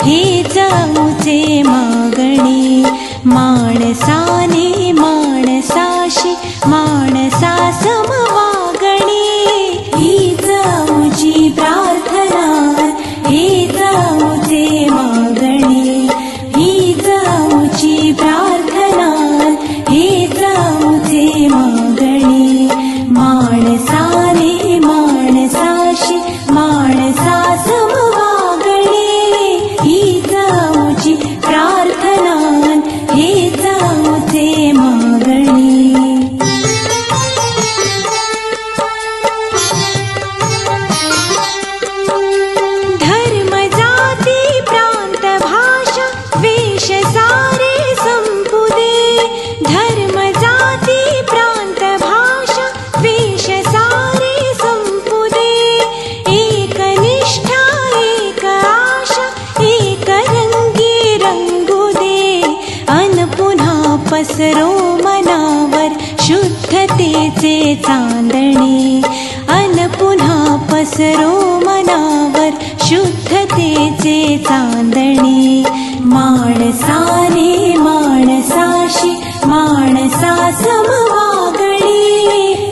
हेच मुचे मागणी। माणसाने माणसाशी माणसा समवागणी। हीच मुची प्रार्थना, हेच मुचे मागणी। हीच मुची प्रार्थना, हेच मुचे मागणी। माणसाने माणसाशी माणसा समवागणी। हीच मुची प्रार्थना, हेच मुचे मागणी। धर्म जाती प्रांत भाषा वेश सारे संपुदे। धर्म जाती प्रांत भाषा वेश सारे संपुदे। एक निष्ठा एक आशा एक रंगी रंगू दे। अन पुन्हा पसरो मनावर शुद्धतेचे चांदणे। अन पुन्हा पसरो मनावर शुद्धतेचे चांदणे। माणसाने माणसाशी माणसा समवागणी।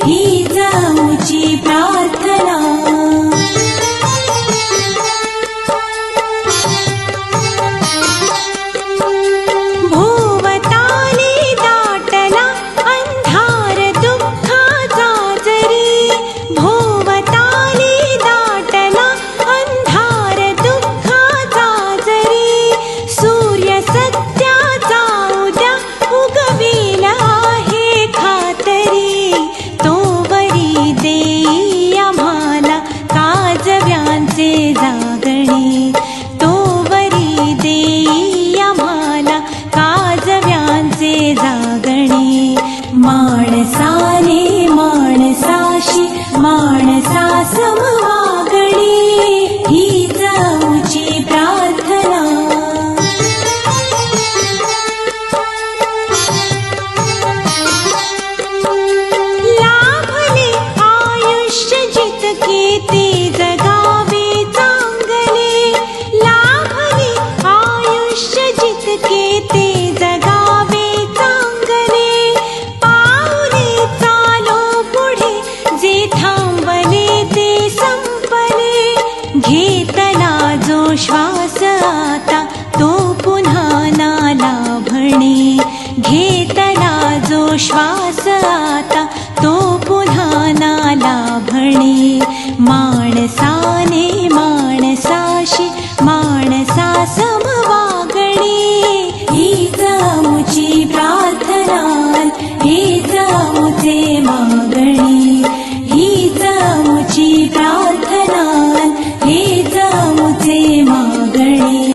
हीच मुची प्रार्थना। भोवताली दाटला अंधार दुःखाचा जरी। भोवताली दाटला अंधार दुःखाचा जरी। सूर्य सत्याचा उद्या उगविल आहे खातरी। तोवरी देई आम्हाला काजव्यांचे जागणे। तोवरी देई आम्हाला काजव्यांचे जागणे। माणसाने माणसाशी माणसा समवागणी। हीच मुची प्रार्थना। लाभले आयुष्य जितके ते जगावे चांगले। लाभले आयुष्य जितके ते जगावे चांगले। पाऊले चालो पुढे जे थांबले ते संपले। घेतला जो श्वास आता तो पुन्हा ना लाभणे। घेतला जो श्वास आता तो पुन्हा ना लाभणे। माणसा